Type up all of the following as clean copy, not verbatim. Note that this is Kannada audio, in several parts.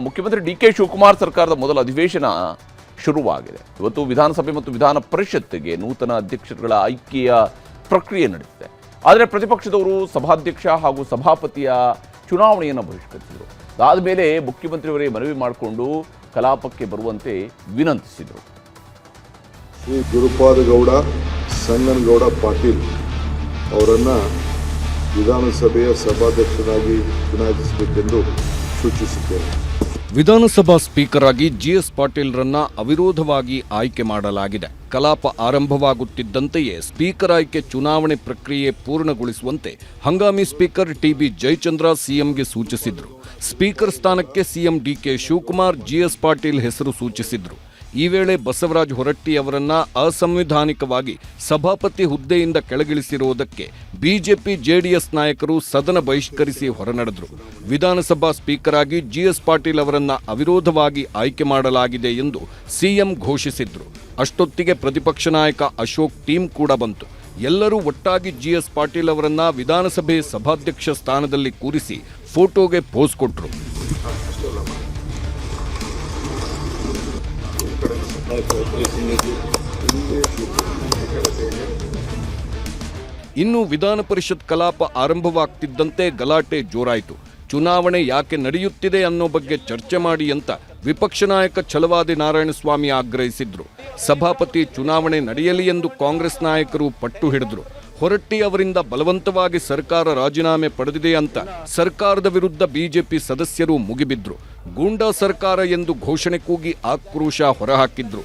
ಮುಖ್ಯಮಂತ್ರಿ ಡಿ.ಕೆ. ಶಿವಕುಮಾರ್ ಸರ್ಕಾರದ ಮೊದಲ ಅಧಿವೇಶನ ಶುರುವಾಗಿದೆ. ಇವತ್ತು ವಿಧಾನಸಭೆ ಮತ್ತು ವಿಧಾನ ಪರಿಷತ್ಗೆ ನೂತನ ಅಧ್ಯಕ್ಷರುಗಳ ಆಯ್ಕೆಯ ಪ್ರಕ್ರಿಯೆ ನಡೆದಿದೆ. ಆದರೆ ಪ್ರತಿಪಕ್ಷದವರು ಸಭಾಧ್ಯಕ್ಷ ಹಾಗೂ ಸಭಾಪತಿಯ ಚುನಾವಣೆಯನ್ನು ಬಹಿಷ್ಕರಿಸಿದರು. ಅದಾದ ಮೇಲೆ ಮುಖ್ಯಮಂತ್ರಿಯವರೇ ಮನವಿ ಮಾಡಿಕೊಂಡು ಕಲಾಪಕ್ಕೆ ಬರುವಂತೆ ವಿನಂತಿಸಿದರು. ಶ್ರೀ ಗುರುಪಾದಗೌಡ ಸಂಗನಗೌಡ ಪಾಟೀಲ್ ಅವರನ್ನು ವಿಧಾನಸಭೆಯ ಸಭಾಧ್ಯಕ್ಷರಾಗಿ ಚುನಾಯಿಸಬೇಕೆಂದು ಸೂಚಿಸಿದ್ದೇನೆ. ವಿಧಾನಸಭಾ ಸ್ಪೀಕರ್ ಆಗಿ ಜಿಎಸ್ ಪಾಟೀಲ್ರನ್ನ ಅವಿರೋಧವಾಗಿ ಆಯ್ಕೆ ಮಾಡಲಾಗಿದೆ. ಕಲಾಪ ಆರಂಭವಾಗುತ್ತಿದ್ದಂತೆಯೇ ಸ್ಪೀಕರ್ ಆಯ್ಕೆ ಚುನಾವಣೆ ಪ್ರಕ್ರಿಯೆ ಪೂರ್ಣಗೊಳಿಸುವಂತೆ ಹಂಗಾಮಿ ಸ್ಪೀಕರ್ ಟಿ.ಬಿ. ಜಯಚಂದ್ರ ಸಿಎಂಗೆ ಸೂಚಿಸಿದ್ರು. ಸ್ಪೀಕರ್ ಸ್ಥಾನಕ್ಕೆ CM DK. Shivakumar, GS Patil ಹೆಸರು ಸೂಚಿಸಿದ್ರು. ಈ ವೇಳೆ ಬಸವರಾಜ ಹೊರಟ್ಟಿ ಅವರನ್ನ ಅಸಂವಿಧಾನಿಕವಾಗಿ ಸಭಾಪತಿ ಹುದ್ದೆಯಿಂದ ಕೆಳಗಿಳಿಸಿರುವುದಕ್ಕೆ ಬಿಜೆಪಿ ಜೆಡಿಎಸ್ ನಾಯಕರು ಸದನ ಬಹಿಷ್ಕರಿಸಿ ಹೊರನಡೆದರು. ವಿಧಾನಸಭಾ ಸ್ಪೀಕರ್ ಆಗಿ ಜಿಎಸ್ ಪಾಟೀಲ್ ಅವರನ್ನ ಅವಿರೋಧವಾಗಿ ಆಯ್ಕೆ ಮಾಡಲಾಗಿದೆ ಎಂದು ಸಿಎಂ ಘೋಷಿಸಿದ್ರು. ಅಷ್ಟೊತ್ತಿಗೆ ಪ್ರತಿಪಕ್ಷ ನಾಯಕ ಅಶೋಕ್ ಟೀಮ್ ಕೂಡ ಬಂತು. ಎಲ್ಲರೂ ಒಟ್ಟಾಗಿ ಜಿಎಸ್ ಪಾಟೀಲ್ ಅವರನ್ನ ವಿಧಾನಸಭೆ ಸಭಾಧ್ಯಕ್ಷ ಸ್ಥಾನದಲ್ಲಿ ಕೂರಿಸಿ ಫೋಟೋಗೆ ಪೋಸ್ ಕೊಟ್ಟರು. ಇನ್ನು ವಿಧಾನ ಪರಿಷತ್ ಕಲಾಪ ಆರಂಭವಾಗ್ತಿದ್ದಂತೆ ಗಲಾಟೆ ಜೋರಾಯಿತು. ಚುನಾವಣೆ ಯಾಕೆ ನಡೆಯುತ್ತಿದೆ ಅನ್ನೋ ಬಗ್ಗೆ ಚರ್ಚೆ ಮಾಡಿ ಅಂತ ವಿಪಕ್ಷ ನಾಯಕ ಛಲವಾದಿ ನಾರಾಯಣಸ್ವಾಮಿ ಆಗ್ರಹಿಸಿದ್ರು. ಸಭಾಪತಿ ಚುನಾವಣೆ ನಡೆಯಲಿ ಎಂದು ಕಾಂಗ್ರೆಸ್ ನಾಯಕರು ಪಟ್ಟು ಹಿಡಿದ್ರು. ಹೊರಟ್ಟಿ ಅವರಿಂದ ಬಲವಂತವಾಗಿ ಸರ್ಕಾರ ರಾಜೀನಾಮೆ ಪಡೆದಿದೆ ಅಂತ ಸರ್ಕಾರದ ವಿರುದ್ಧ ಬಿಜೆಪಿ ಸದಸ್ಯರು ಮುಗಿಬಿದ್ರು. ಗೂಂಡಾ ಸರ್ಕಾರ ಎಂದು ಘೋಷಣೆ ಕೂಗಿ ಆಕ್ರೋಶ ಹೊರಹಾಕಿದ್ರು.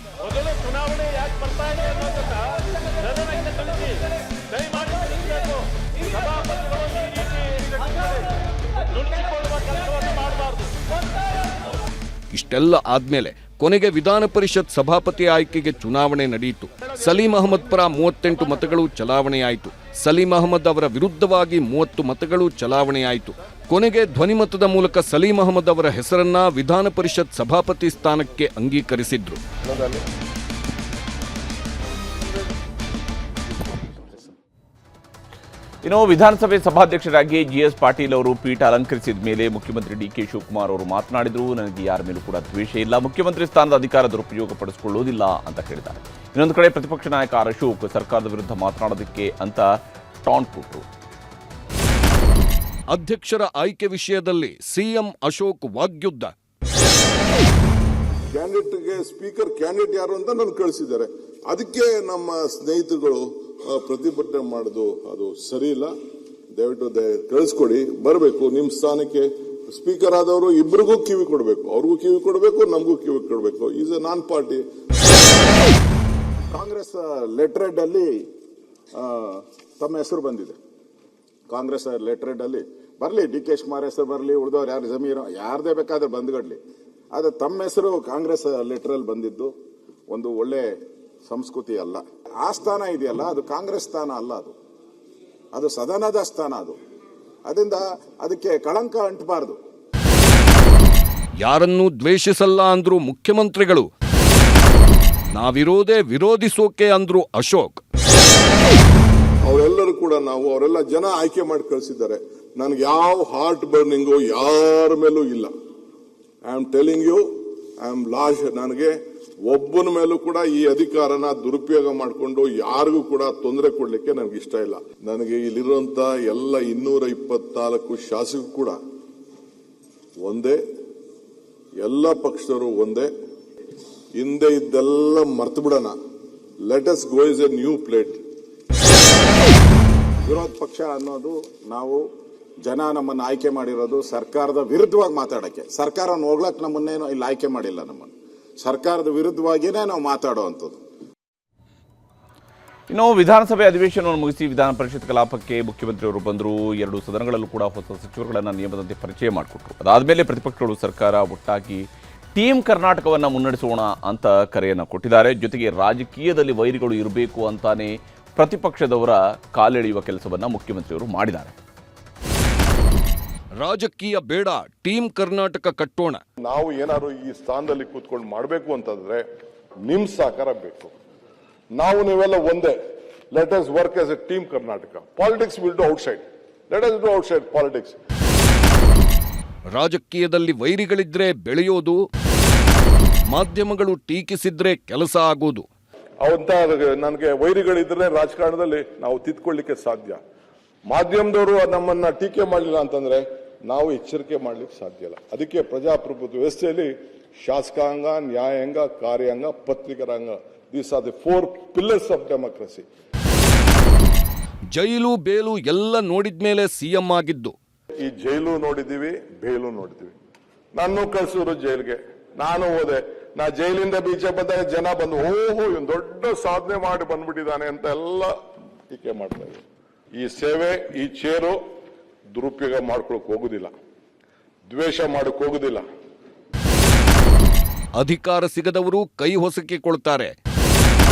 ಇಷ್ಟೆಲ್ಲ ಆದ್ಮೇಲೆ ಕೊನೆಗೆ ವಿಧಾನ ಪರಿಷತ್ ಸಭಾಪತಿ ಆಯ್ಕೆಗೆ ಚುನಾವಣೆ ನಡೆಯಿತು. ಸಲೀಂ ಅಹಮದ್ ಪರ 38 ಮತಗಳು ಚಲಾವಣೆಯಾಯಿತು. ಸಲೀಂ ಅಹಮದ್ ಅವರ ವಿರುದ್ಧವಾಗಿ 30 ಮತಗಳು ಚಲಾವಣೆಯಾಯಿತು. ಕೊನೆಗೆ ಧ್ವನಿಮತದ ಮೂಲಕ ಸಲೀಂ ಅಹಮದ್ ಅವರ ಹೆಸರನ್ನ ವಿಧಾನ ಪರಿಷತ್ ಸಭಾಪತಿ ಸ್ಥಾನಕ್ಕೆ ಅಂಗೀಕರಿಸಿದ್ರು. ಇನ್ನು ವಿಧಾನಸಭೆ ಸಭಾಧ್ಯಕ್ಷರಾಗಿ ಜಿಎಸ್ ಪಾಟೀಲ್ ಅವರು ಪೀಠ ಅಲಂಕರಿಸಿದ ಮೇಲೆ ಮುಖ್ಯಮಂತ್ರಿ ಡಿ.ಕೆ. ಶಿವಕುಮಾರ್ ಅವರು ಮಾತನಾಡಿದರು. ನನಗೆ ಯಾರ ಮೇಲೂ ಕೂಡ ದ್ವೇಷ ಇಲ್ಲ, ಮುಖ್ಯಮಂತ್ರಿ ಸ್ಥಾನದ ಅಧಿಕಾರ ದುರುಪಯೋಗ ಪಡಿಸಿಕೊಳ್ಳುವುದಿಲ್ಲ ಅಂತ ಹೇಳಿದ್ದಾರೆ. ಇನ್ನೊಂದು ಕಡೆ ಪ್ರತಿಪಕ್ಷ ನಾಯಕ ಅಶೋಕ್ ಸರ್ಕಾರದ ವಿರುದ್ಧ ಮಾತನಾಡೋದಕ್ಕೆ ಅಂತ ಟಾಂಟ್ ಕೊಟ್ಟರು. ಅಧ್ಯಕ್ಷರ ಆಯ್ಕೆ ವಿಷಯದಲ್ಲಿ ಸಿಎಂ ಅಶೋಕ್ ವಾಗ್ಯುದ್ಧ. ಕ್ಯಾಂಡಿಡೇಟ್ಗೆ ಸ್ಪೀಕರ್ ಕ್ಯಾಂಡಿಡೇಟ್ ಯಾರು ಅಂತ ನಾನು ಕಳಿಸಿದ್ದಾರೆ. ಅದಕ್ಕೆ ನಮ್ಮ ಸ್ನೇಹಿತರುಗಳು ಪ್ರತಿಭಟನೆ ಮಾಡೋದು ಅದು ಸರಿ ಇಲ್ಲ. ದಯವಿಟ್ಟು ಕಳಿಸ್ಕೊಡಿ, ಬರಬೇಕು ನಿಮ್ಮ ಸ್ಥಾನಕ್ಕೆ. ಸ್ಪೀಕರ್ ಆದವರು ಇಬ್ಬರಿಗೂ ಕಿವಿ ಕೊಡಬೇಕು, ಅವ್ರಿಗೂ ಕಿವಿ ಕೊಡಬೇಕು, ನಮಗೂ ಕಿವಿ ಕೊಡಬೇಕು. Is A non party. Congress letter head ಅಲ್ಲಿ ತಮ್ಮ ಹೆಸರು ಬಂದಿದೆ. ಕಾಂಗ್ರೆಸ್ ಲೆಟರ್ ಹೆಡ್ ಅಲ್ಲಿ ಬರಲಿ, ಡಿ.ಕೆ. ಶಿವಕುಮಾರ್ ಹೆಸರು ಬರಲಿ, ಉಳಿದವ್ರು ಯಾರು ಜಮೀರು ಯಾರದೇ ಬೇಕಾದ್ರೆ ಬಂದ್ಗಡ್ಲಿ. ಆದರೆ ತಮ್ಮ ಹೆಸರು ಕಾಂಗ್ರೆಸ್ ಲೆಟರ್ ಅಲ್ಲಿ ಬಂದಿದ್ದು ಒಂದು ಒಳ್ಳೆ ಸಂಸ್ಕೃತಿ ಅಲ್ಲ. ಆ ಸ್ಥಾನ ಇದೆಯಲ್ಲ, ಅದು ಕಾಂಗ್ರೆಸ್ ಸ್ಥಾನ ಅಲ್ಲ, ಅದು ಸದನದ ಸ್ಥಾನ. ಅದರಿಂದ ಅದಕ್ಕೆ ಕಳಂಕ ಅಂಟಬಾರದು. ಯಾರನ್ನೂ ದ್ವೇಷಿಸಲ್ಲ ಅಂದ್ರು ಮುಖ್ಯಮಂತ್ರಿಗಳು. ನಾವಿರೋದೇ ವಿರೋಧಿಸೋಕೆ ಅಂದ್ರು ಅಶೋಕ್. ಅವರೆಲ್ಲರೂ ಕೂಡ ಅವರೆಲ್ಲ ಜನ ಆಯ್ಕೆ ಮಾಡಿ ಕಳಿಸಿದ್ದಾರೆ. ನನಗೆ ಯಾವ ಹಾರ್ಟ್ ಬರ್ನಿಂಗು ಯಾರ ಮೇಲೂ ಇಲ್ಲ. I am telling you, I am lost. ನನಗೆ ಒಬ್ಬನ ಮೇಲೂ ಕೂಡ ಈ ಅಧಿಕಾರನ ದುರುಪಯೋಗ ಮಾಡಿಕೊಂಡು ಯಾರಿಗೂ ಕೂಡ ತೊಂದರೆ ಕೊಡ್ಲಿಕ್ಕೆ ನನಗೆ ಇಷ್ಟ ಇಲ್ಲ. ನನಗೆ ಇಲ್ಲಿರುವಂತ ಎಲ್ಲ 224 ಶಾಸಕರು ಕೂಡ ಒಂದೇ, ಎಲ್ಲ ಪಕ್ಷದವರು ಒಂದೇ. ಹಿಂದೆ ಇದ್ದೆಲ್ಲ ಮರ್ತು ಬಿಡೋಣ. Let us go is A new plate. ವಿರೋಧ ಪಕ್ಷ ಅನ್ನೋದು ನಾವು ಜನ ನಮ್ಮನ್ನು ಆಯ್ಕೆ ಮಾಡಿರೋದು ಸರ್ಕಾರದ ವಿರುದ್ಧವಾಗಿ ಮಾತಾಡಕ್ಕೆ. ಸರ್ಕಾರವನ್ನು ಹೋಗ್ಲಕ್ಕೆ ನಮ್ಮನ್ನೇನು ಇಲ್ಲಿ ಆಯ್ಕೆ ಮಾಡಿಲ್ಲ. ನಮ್ಮನ್ನು ಸರ್ಕಾರದ ವಿರುದ್ಧವಾಗಿಯೇ ನಾವು ಮಾತಾಡುವಂಥದ್ದು. ಇನ್ನು ವಿಧಾನಸಭೆ ಅಧಿವೇಶನವನ್ನು ಮುಗಿಸಿ ವಿಧಾನ ಪರಿಷತ್ ಕಲಾಪಕ್ಕೆ ಮುಖ್ಯಮಂತ್ರಿಯವರು ಬಂದರು. 2 ಸದನಗಳಲ್ಲೂ ಕೂಡ ಹೊಸ ಸಚಿವರುಗಳನ್ನು ನಿಯಮದಂತೆ ಪರಿಚಯ ಮಾಡಿಕೊಟ್ರು. ಅದಾದಮೇಲೆ ಪ್ರತಿಪಕ್ಷಗಳು ಸರ್ಕಾರ ಒಟ್ಟಾಗಿ ಟೀಮ್ ಕರ್ನಾಟಕವನ್ನು ಮುನ್ನಡೆಸೋಣ ಅಂತ ಕರೆಯನ್ನು ಕೊಟ್ಟಿದ್ದಾರೆ. ಜೊತೆಗೆ ರಾಜಕೀಯದಲ್ಲಿ ವೈರಿಗಳು ಇರಬೇಕು ಅಂತಾನೆ ಪ್ರತಿಪಕ್ಷದವರ ಕಾಲೆಳೆಯುವ ಕೆಲಸವನ್ನು ಮುಖ್ಯಮಂತ್ರಿಯವರು ಮಾಡಿದ್ದಾರೆ. ರಾಜಕೀಯ ಬೇಡ, ಟೀಮ್ ಕರ್ನಾಟಕ ಕಟ್ಟೋಣ. ನಾವು ಏನಾದ್ರು ಈ ಸ್ಥಾನದಲ್ಲಿ ಕೂತ್ಕೊಂಡು ಮಾಡಬೇಕು ಅಂತಂದ್ರೆ ನಿಮ್ ಸಹಕಾರ ಬೇಕು. ನಾವು ನೀವೆಲ್ಲ ಒಂದೇ. Let us work as A team Karnataka. Politics will do outside. Let us do outside politics. ರಾಜಕೀಯದಲ್ಲಿ ವೈರಿಗಳಿದ್ರೆ ಬೆಳೆಯೋದು, ಮಾಧ್ಯಮಗಳು ಟೀಕಿಸಿದ್ರೆ ಕೆಲಸ ಆಗೋದು. ಅವಂತ ನನಗೆ ವೈರಿಗಳಿದ್ರೆ ರಾಜಕಾರಣದಲ್ಲಿ ನಾವು ತಿದ್ಕೊಳ್ಳಿಕ್ಕೆ ಸಾಧ್ಯ. ಮಾಧ್ಯಮದವರು ನಮ್ಮನ್ನ ಟೀಕೆ ಮಾಡಲಿಲ್ಲ ಅಂತಂದ್ರೆ ನಾವು ಎಚ್ಚರಿಕೆ ಮಾಡ್ಲಿಕ್ಕೆ ಸಾಧ್ಯ ಇಲ್ಲ. ಅದಕ್ಕೆ ಪ್ರಜಾಪ್ರಭುತ್ವ ವ್ಯವಸ್ಥೆಯಲ್ಲಿ ಶಾಸಕಾಂಗ, ನ್ಯಾಯಾಂಗ, ಕಾರ್ಯಾಂಗ, ಪತ್ರಿಕರಾಂಗ, these are the 4 pillars of democracy. Jail bail ಎಲ್ಲ ನೋಡಿದ್ಮೇಲೆ ಸಿಎಂ ಆಗಿದ್ದು. ಈ ಜೈಲು ನೋಡಿದೀವಿ, ಬೇಲು ನೋಡಿದೀವಿ. ನಾನು ಕಳ್ಸಿದ್ರು ಜೈಲ್ಗೆ, ನಾನು ಹೋದೆ. ನಾ ಜೈಲಿಂದ ಬಿಜೆಪಿ ಬಂದಾಗ ಜನ ಬಂದು ಓಹೋ ಇವನು ದೊಡ್ಡ ಸಾಧನೆ ಮಾಡಿ ಬಂದ್ಬಿಟ್ಟಿದ್ದಾನೆ ಅಂತ ಎಲ್ಲ ಟೀಕೆ ಮಾಡ್ತಾ ಇದ್ರು. ಈ ಸೇವೆ, ಈ ಚೇರು ದುರುಪಯೋಗ ಮಾಡ್ಕೊಳಕ್ ಹೋಗುದಿಲ್ಲ, ದ್ವೇಷ ಮಾಡಕ್ ಹೋಗುದಿಲ್ಲ. ಅಧಿಕಾರ ಸಿಗದವರು ಕೈ ಹೊಸಕಿಕೊಳ್ತಾರೆ.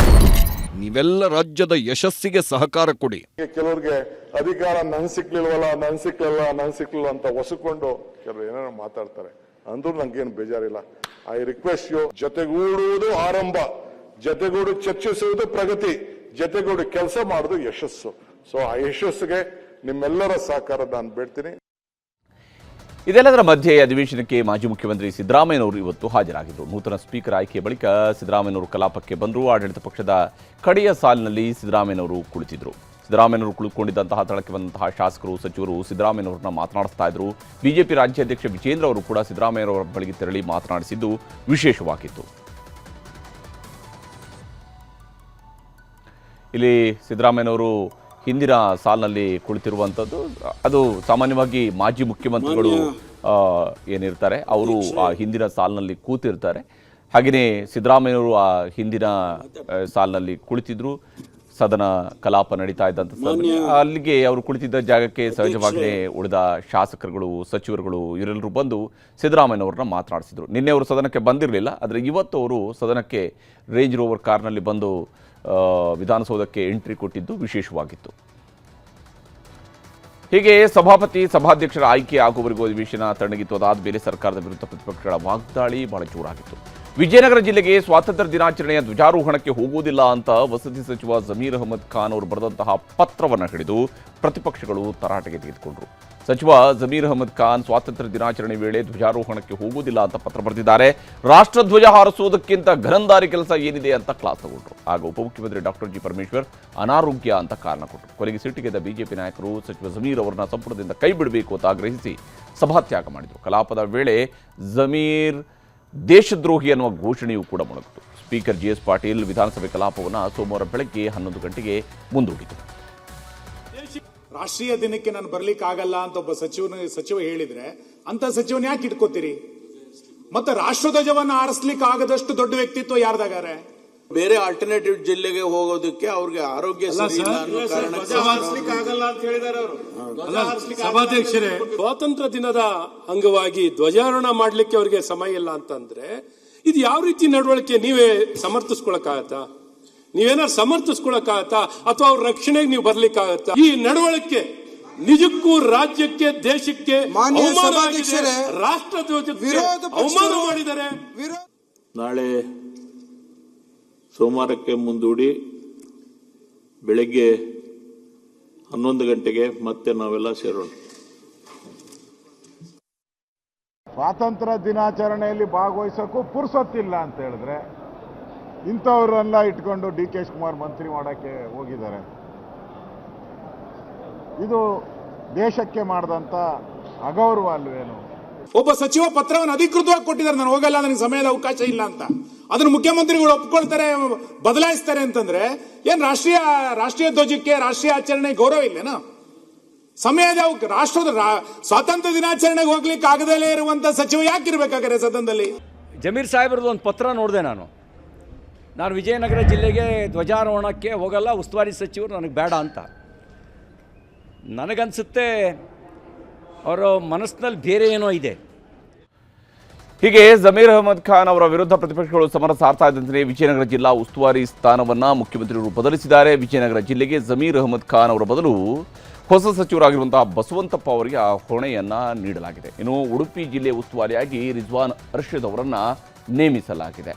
ನೀವೆಲ್ಲ ರಾಜ್ಯದ ಯಶಸ್ಸಿಗೆ ಸಹಕಾರ ಕೊಡಿ. ಕೆಲವ್ರಿಗೆ ಅಧಿಕಾರ ನನ್ ಸಿಕ್ಲಿಲ್ಲ ಅಂತ ಹೊಸಕೊಂಡು ಕೆಲವರು ಏನೇನೋ ಮಾತಾಡ್ತಾರೆ. ಅಂದ್ರೂ ನಂಗೇನು ಬೇಜಾರಿಲ್ಲ. ಐ ರಿಕ್ವೆಸ್ಟ್ ಯು, ಜೊತೆಗೂಡುವುದು ಆರಂಭ, ಜೊತೆಗೂಡು ಚರ್ಚಿಸುವುದು ಪ್ರಗತಿ, ಜೊತೆಗೂಡು ಕೆಲಸ ಮಾಡುವುದು ಯಶಸ್ಸು. ಸೊ ಆ ಯಶಸ್ಸಿಗೆ ನಿಮ್ಮೆಲ್ಲರ ಸಹಕಾರ ನಾನು ಬೇಡ್ತೀನಿ. ಇದೆಲ್ಲದರ ಮಧ್ಯೆ ಅಧಿವೇಶನಕ್ಕೆ ಮಾಜಿ ಮುಖ್ಯಮಂತ್ರಿ ಸಿದ್ದರಾಮಯ್ಯನವರು ಇವತ್ತು ಹಾಜರಾಗಿದ್ದರು. ನೂತನ ಸ್ಪೀಕರ್ ಆಯ್ಕೆಯ ಬಳಿಕ ಸಿದ್ದರಾಮಯ್ಯನವರು ಕಲಾಪಕ್ಕೆ ಬಂದರು. ಆಡಳಿತ ಪಕ್ಷದ ಕಡೆಯ ಸಾಲಿನಲ್ಲಿ ಸಿದ್ದರಾಮಯ್ಯನವರು ಕುಳಿತಿದ್ದರು. ಸಿದ್ದರಾಮಯ್ಯನವರು ಕುಳಿತುಕೊಂಡಿದ್ದಂತಹ ಸ್ಥಳಕ್ಕೆ ಬಂದಂತಹ ಶಾಸಕರು, ಸಚಿವರು ಸಿದ್ದರಾಮಯ್ಯನವರನ್ನ ಮಾತನಾಡಿಸ್ತಾ ಇದ್ರು. ಬಿಜೆಪಿ ರಾಜ್ಯಾಧ್ಯಕ್ಷ ವಿಜೇಂದ್ರ ಅವರು ಕೂಡ ಸಿದ್ದರಾಮಯ್ಯನವರ ಬಳಿಗೆ ತೆರಳಿ ಮಾತನಾಡಿಸಿದ್ದು ವಿಶೇಷವಾಗಿತ್ತು. ಇಲ್ಲಿ ಸಿದ್ದರಾಮಯ್ಯನವರು ಹಿಂದಿನ ಸಾಲಿನಲ್ಲಿ ಕುಳಿತಿರುವಂಥದ್ದು, ಅದು ಸಾಮಾನ್ಯವಾಗಿ ಮಾಜಿ ಮುಖ್ಯಮಂತ್ರಿಗಳು ಏನಿರ್ತಾರೆ ಅವರು ಆ ಹಿಂದಿನ ಸಾಲಿನಲ್ಲಿ ಕೂತಿರ್ತಾರೆ. ಹಾಗೆಯೇ ಸಿದ್ದರಾಮಯ್ಯನವರು ಆ ಹಿಂದಿನ ಸಾಲಿನಲ್ಲಿ ಕುಳಿತಿದ್ರು. ಸದನ ಕಲಾಪ ನಡೀತಾ ಇದ್ದಂಥ ಅಲ್ಲಿಗೆ ಅವರು ಕುಳಿತಿದ್ದ ಜಾಗಕ್ಕೆ ಸಹಜವಾಗಿಯೇ ಉಳಿದ ಶಾಸಕರುಗಳು, ಸಚಿವರುಗಳು ಇವರೆಲ್ಲರೂ ಬಂದು ಸಿದ್ದರಾಮಯ್ಯನವ್ರನ್ನ ಮಾತನಾಡಿಸಿದ್ರು. ನಿನ್ನೆ ಅವರು ಸದನಕ್ಕೆ ಬಂದಿರಲಿಲ್ಲ, ಆದರೆ ಇವತ್ತು ಅವರು ಸದನಕ್ಕೆ ರೇಂಜ್ ರೋವರ್ ಕಾರ್ನಲ್ಲಿ ಬಂದು ವಿಧಾನಸೌಧಕ್ಕೆ ಎಂಟ್ರಿ ಕೊಟ್ಟಿದ್ದು ವಿಶೇಷವಾಗಿತ್ತು. ಹೀಗೆ ಸಭಾಪತಿ, ಸಭಾಧ್ಯಕ್ಷರ ಆಯ್ಕೆ ಆಗುವವರೆಗೂ ಅಧಿವೇಶನ ತಣ್ಣಗಿತ್ತು. ಅದಾದ ಮೇಲೆ ಸರ್ಕಾರದ ವಿರುದ್ಧ ಪ್ರತಿಪಕ್ಷಗಳ ವಾಗ್ದಾಳಿ ಬಹಳ ಜೋರಾಗಿತ್ತು. ವಿಜಯನಗರ ಜಿಲ್ಲೆಗೆ ಸ್ವಾತಂತ್ರ್ಯ ದಿನಾಚರಣೆಯ ಧ್ವಜಾರೋಹಣಕ್ಕೆ ಹೋಗುವುದಿಲ್ಲ ಅಂತ ವಸತಿ ಸಚಿವ ಜಮೀರ್ ಅಹಮದ್ ಖಾನ್ ಅವರು ಬರೆದಂತಹ ಪತ್ರವನ್ನು ಹಿಡಿದು ಪ್ರತಿಪಕ್ಷಗಳು ತರಾಟೆಗೆ ತೆಗೆದುಕೊಂಡರು. ಸಚಿವ ಜಮೀರ್ ಅಹಮದ್ ಖಾನ್ ಸ್ವಾತಂತ್ರ್ಯ ದಿನಾಚರಣೆ ವೇಳೆ ಧ್ವಜಾರೋಹಣಕ್ಕೆ ಹೋಗುವುದಿಲ್ಲ ಅಂತ ಪತ್ರ ಬರೆದಿದ್ದಾರೆ. ರಾಷ್ಟ್ರಧ್ವಜ ಹಾರಿಸುವುದಕ್ಕಿಂತ ಘನಂದಾರಿ ಕೆಲಸ ಏನಿದೆ ಅಂತ ಕ್ಲಾಸ್ ತಗೊಂಡ್ರು. ಆಗ ಉಪಮುಖ್ಯಮಂತ್ರಿ ಡಾಕ್ಟರ್ ಜಿ ಪರಮೇಶ್ವರ್ ಅನಾರೋಗ್ಯ ಅಂತ ಕಾರಣ ಕೊಟ್ಟರು. ಕೊನೆಗೆ ಸಿಟ್ಟಿಗೆದ್ದ ಬಿಜೆಪಿ ನಾಯಕರು ಸಚಿವ ಜಮೀರ್ ಅವರನ್ನ ಸಂಪುಟದಿಂದ ಕೈ ಬಿಡಬೇಕು ಅಂತ ಆಗ್ರಹಿಸಿ ಸಭಾತ್ಯಾಗ ಮಾಡಿದರು. ಕಲಾಪದ ವೇಳೆ ಜಮೀರ್ ದೇಶದ್ರೋಹಿ ಅನ್ನುವ ಘೋಷಣೆಯೂ ಕೂಡ ಮೊಳಗಿತು. ಸ್ಪೀಕರ್ ಜಿಎಸ್ ಪಾಟೀಲ್ ವಿಧಾನಸಭೆ ಕಲಾಪವನ್ನು ಸೋಮವಾರ ಬೆಳಗ್ಗೆ 11 ಗಂಟೆಗೆ ಮುಂದೂಡಿದರು. ರಾಷ್ಟ್ರೀಯ ದಿನಕ್ಕೆ ನಾನು ಬರ್ಲಿಕ್ಕೆ ಆಗಲ್ಲ ಅಂತ ಒಬ್ಬ ಸಚಿವ ಹೇಳಿದ್ರೆ ಅಂತ ಸಚಿವನ ಯಾಕೆ ಇಟ್ಕೋತೀರಿ? ಮತ್ತೆ ರಾಷ್ಟ್ರಧ್ವಜವನ್ನ ಆರಿಸ್ಲಿಕ್ಕೆ ಆಗದಷ್ಟು ದೊಡ್ಡ ವ್ಯಕ್ತಿತ್ವ ಯಾರ್ದಾಗಾರೆ? ಬೇರೆ ಆಲ್ಟರ್ನೇಟಿವ್ ಜಿಲ್ಲೆಗೆ ಹೋಗೋದಕ್ಕೆ ಅವ್ರಿಗೆ ಆರೋಗ್ಯ ಸರಿ ಇಲ್ಲ ಅನ್ನೋ ಕಾರಣಕ್ಕೆ ಆಗಲ್ಲ ಅಂತ ಹೇಳಿದಾರೆ ಅವರು. ಸಭಾಧ್ಯಕ್ಷರೇ, ಸ್ವಾತಂತ್ರ್ಯ ದಿನದ ಅಂಗವಾಗಿ ಧ್ವಜಾರೋಹಣ ಮಾಡ್ಲಿಕ್ಕೆ ಅವರಿಗೆ ಸಮಯ ಇಲ್ಲ ಅಂತಂದ್ರೆ ಇದು ಯಾವ ರೀತಿ ನಡವಳಿಕೆ? ನೀವೇ ಸಮರ್ಥಿಸ್ಕೊಳಕ್ಕಾಗತ್ತಾ? ನೀವೇನಾದ್ರು ಸಮರ್ಥಿಸ್ಕೊಳಕ್ಕಾಗತ್ತಾ? ಅಥವಾ ಅವ್ರ ರಕ್ಷಣೆಗೆ ನೀವು ಬರ್ಲಿಕ್ಕಾಗತ್ತಾ? ಈ ನಡವಳಿಕೆ ನಿಜಕ್ಕೂ ರಾಜ್ಯಕ್ಕೆ, ದೇಶಕ್ಕೆ ರಾಷ್ಟ್ರಧ್ವಜಕ್ಕೆ ಅವಮಾನ ಮಾಡಿದ್ದಾರೆ. ನಾಳೆ ಸೋಮವಾರಕ್ಕೆ ಮುಂದೂಡಿ ಬೆಳಗ್ಗೆ 11 ಗಂಟೆಗೆ ಮತ್ತೆ ನಾವೆಲ್ಲ ಸೇರೋಣ. ಸ್ವಾತಂತ್ರ್ಯ ದಿನಾಚರಣೆಯಲ್ಲಿ ಭಾಗವಹಿಸೋಕ್ಕೂ ಪುರ್ಸೊತ್ತಿಲ್ಲ ಅಂತ ಹೇಳಿದ್ರೆ ಇಂಥವ್ರನ್ನೆಲ್ಲ ಇಟ್ಕೊಂಡು ಡಿ ಕೆ ಶಿವಕುಮಾರ್ ಮಂತ್ರಿ ಮಾಡೋಕ್ಕೆ ಹೋಗಿದ್ದಾರೆ. ಇದು ದೇಶಕ್ಕೆ ಮಾಡಿದಂಥ ಅಗೌರವ ಅಲ್ವೇನು? ಒಬ್ಬ ಸಚಿವ ಪತ್ರವನ್ನು ಅಧಿಕೃತವಾಗಿ ಕೊಟ್ಟಿದ್ದಾರೆ, ನಾನು ಹೋಗಲ್ಲ, ನನಗೆ ಸಮಯದ ಅವಕಾಶ ಇಲ್ಲ ಅಂತ. ಅದನ್ನು ಮುಖ್ಯಮಂತ್ರಿಗಳು ಒಪ್ಕೊಳ್ತಾರೆ, ಬದಲಾಯಿಸ್ತಾರೆ ಅಂತಂದ್ರೆ ಏನ್ ರಾಷ್ಟ್ರೀಯ ಧ್ವಜಕ್ಕೆ, ರಾಷ್ಟ್ರೀಯ ಆಚರಣೆ ಗೌರವ ಇಲ್ಲೇನೋ? ಸಮಯದ ರಾಷ್ಟ್ರದ ಸ್ವಾತಂತ್ರ್ಯ ದಿನಾಚರಣೆಗೆ ಹೋಗ್ಲಿಕ್ಕೆ ಆಗದಲ್ಲೇ ಇರುವಂತ ಸಚಿವ ಯಾಕಿರ್ಬೇಕಾದ್ರೆ ಸದನದಲ್ಲಿ? ಜಮೀರ್ ಸಾಹೇಬ್ರದ್ದು ಒಂದು ಪತ್ರ ನೋಡಿದೆ ನಾನು ವಿಜಯನಗರ ಜಿಲ್ಲೆಗೆ ಧ್ವಜಾರೋಹಣಕ್ಕೆ ಹೋಗಲ್ಲ, ಉಸ್ತುವಾರಿ ಸಚಿವರು ನನಗೆ ಬೇಡ ಅಂತ. ನನಗನ್ಸುತ್ತೆ ಅವರ ಮನಸ್ಸಿನಲ್ಲಿ ಬೇರೆ ಏನೋ ಇದೆ. ಹೀಗೆ ಜಮೀರ್ ಅಹಮದ್ ಖಾನ್ ಅವರ ವಿರುದ್ಧ ಪ್ರತಿಪಕ್ಷಗಳು ಸಮರ ಸಾರ್ತಾ ಇದ್ದಂತೆ ವಿಜಯನಗರ ಜಿಲ್ಲಾ ಉಸ್ತುವಾರಿ ಸ್ಥಾನವನ್ನು ಮುಖ್ಯಮಂತ್ರಿಗಳು ಬದಲಿಸಿದ್ದಾರೆ. ವಿಜಯನಗರ ಜಿಲ್ಲೆಗೆ ಜಮೀರ್ ಅಹಮದ್ ಖಾನ್ ಅವರ ಬದಲು ಹೊಸ ಸಚಿವರಾಗಿರುವಂತಹ ಬಸವಂತಪ್ಪ ಅವರಿಗೆ ಆ ಹೊಣೆಯನ್ನು ನೀಡಲಾಗಿದೆ. ಇನ್ನು ಉಡುಪಿ ಜಿಲ್ಲೆ ಉಸ್ತುವಾರಿಯಾಗಿ ರಿಜ್ವಾನ್ ಅರ್ಷದ್ ಅವರನ್ನು ನೇಮಿಸಲಾಗಿದೆ.